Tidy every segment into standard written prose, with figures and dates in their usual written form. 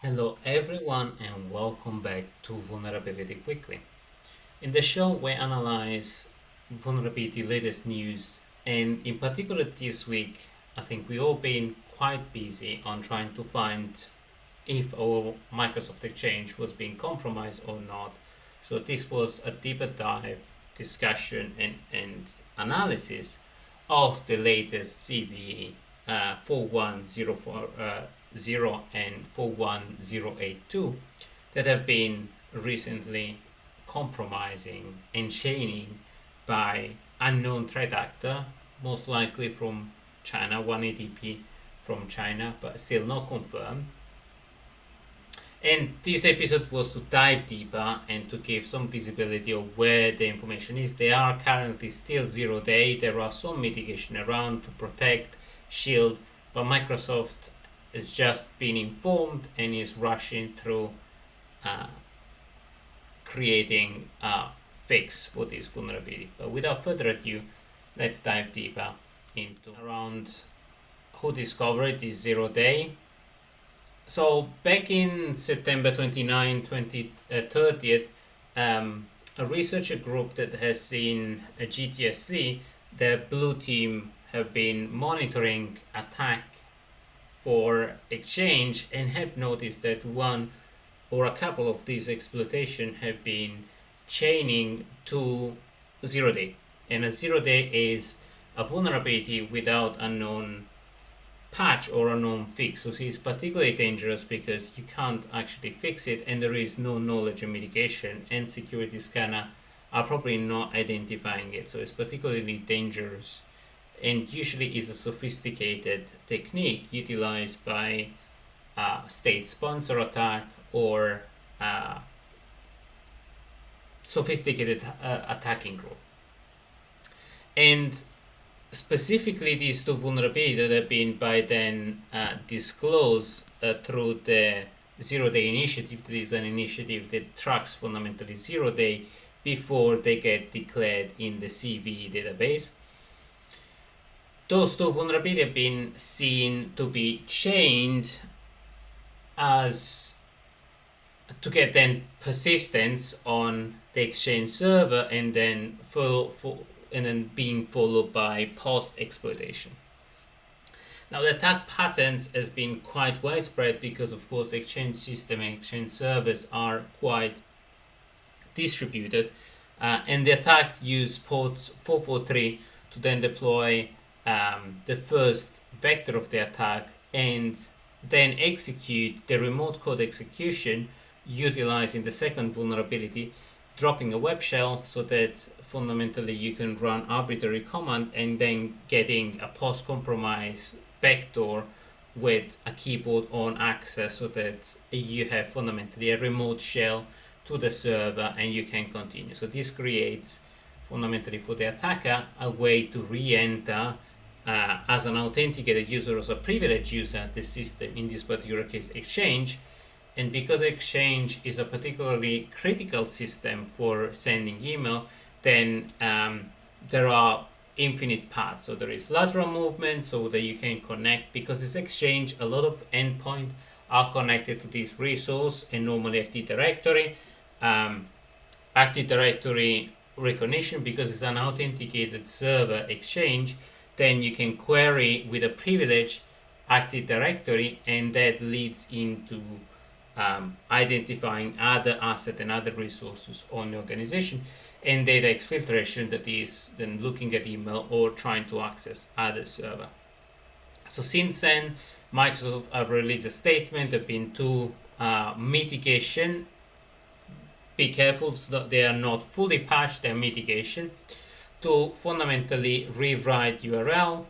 Hello everyone and welcome back to Vulnerability Quickly. In the show we analyze vulnerability latest news, and in particular this week I think we all been quite busy on trying to find if our Microsoft Exchange was being compromised or not. So this was a deeper dive discussion and analysis of the latest CVE 41040 and 41082 that have been recently compromising and chaining by unknown threat actor, most likely from China, 180p from China, but still not confirmed. And this episode was to dive deeper and to give some visibility of where the information is. They are currently still 0 day. There are some mitigation around to protect, shield, but Microsoft has just been informed and is rushing through uh, creating a fix for this vulnerability. But without further ado, let's dive deeper into around who discovered this 0 day. So back in September 29, 2030, a researcher group that has seen a GTSC, the blue team have been monitoring attack for Exchange and have noticed that one or a couple of these exploitation have been chaining to 0 day. And a 0 day is a vulnerability without a known patch or a known fix. So it's particularly dangerous because you can't actually fix it and there is no knowledge of mitigation, and security scanner are probably not identifying it. So it's particularly dangerous and usually is a sophisticated technique utilized by state sponsor attack or sophisticated attacking group. And specifically these two vulnerabilities that have been by then disclosed through the 0 day initiative. That is an initiative that tracks fundamentally 0 day before they get declared in the CVE database. Those two vulnerabilities have been seen to be chained as to get then persistence on the Exchange server and then being followed by post exploitation. Now the attack patterns has been quite widespread because of course Exchange system and Exchange servers are quite distributed, and the attack used port 443 to then deploy the first vector of the attack and then execute the remote code execution utilizing the second vulnerability, dropping a web shell so that fundamentally you can run arbitrary command and then getting a post-compromise backdoor with a keyboard on access so that you have fundamentally a remote shell to the server and you can continue. So this creates fundamentally for the attacker a way to re-enter as an authenticated user, as a privileged user, the system, in this particular case Exchange. And because Exchange is a particularly critical system for sending email, then there are infinite paths. So there is lateral movement so that you can connect. Because it's Exchange, a lot of endpoints are connected to this resource and normally Active Directory. Active Directory recognition, because it's an authenticated server Exchange, then you can query with a privilege Active Directory, and that leads into identifying other assets and other resources on the organization, and data exfiltration, that is then looking at email or trying to access other server. So since then, Microsoft have released a statement. There have been two mitigation. Be careful so that they are not fully patched, their mitigation, to fundamentally rewrite URL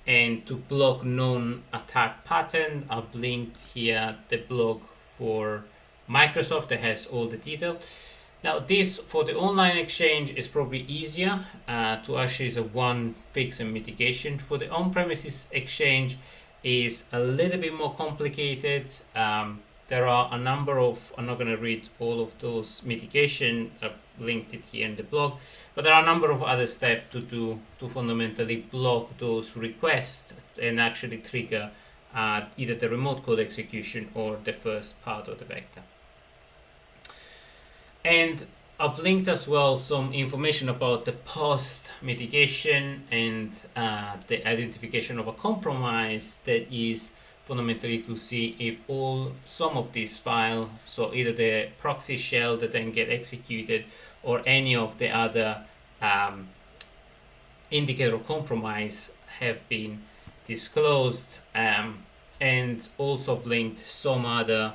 and to block known attack pattern. I've linked here the blog for Microsoft that has all the detail. Now this for the online Exchange is probably easier to actually is a one fix and mitigation. For the on-premises Exchange is a little bit more complicated. There are a number of, I'm not going to read all of those mitigation, I've linked it here in the blog, but there are a number of other steps to do to fundamentally block those requests and actually trigger either the remote code execution or the first part of the vector. And I've linked as well some information about the post mitigation and the identification of a compromise that is fundamentally to see if some of these files, so either the proxy shell that then get executed or any of the other indicator of compromise have been disclosed, and also linked some other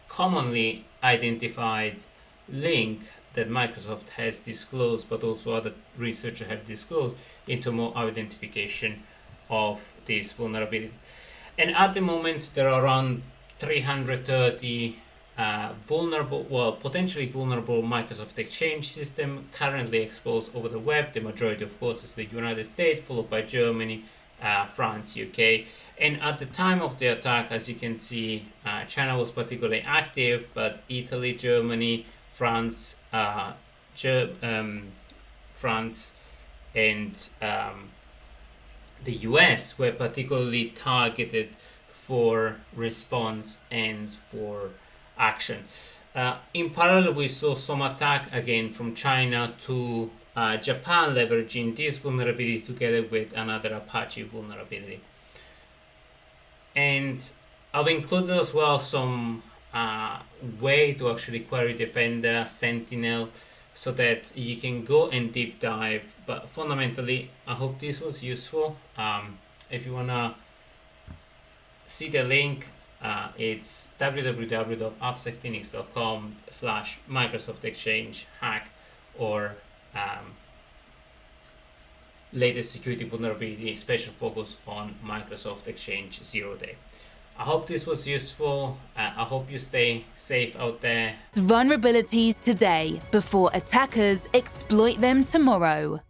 commonly identified link that Microsoft has disclosed, but also other researchers have disclosed, into more identification of this vulnerability. And at the moment, there are around 330 potentially vulnerable Microsoft Exchange system currently exposed over the web. The majority, of course, is the United States, followed by Germany, France, UK. And at the time of the attack, as you can see, China was particularly active, but Italy, Germany, France, France, and the US were particularly targeted for response and for action. In parallel, we saw some attack again from China to Japan, leveraging this vulnerability together with another Apache vulnerability. And I've included as well some way to actually query Defender, Sentinel, so that you can go and deep dive. But fundamentally, I hope this was useful. If you wanna see the link, it's www.appsecphoenix.com/Microsoft Exchange hack, or latest security vulnerability, special focus on Microsoft Exchange 0-day. I hope this was useful. I hope you stay safe out there. Vulnerabilities today before attackers exploit them tomorrow.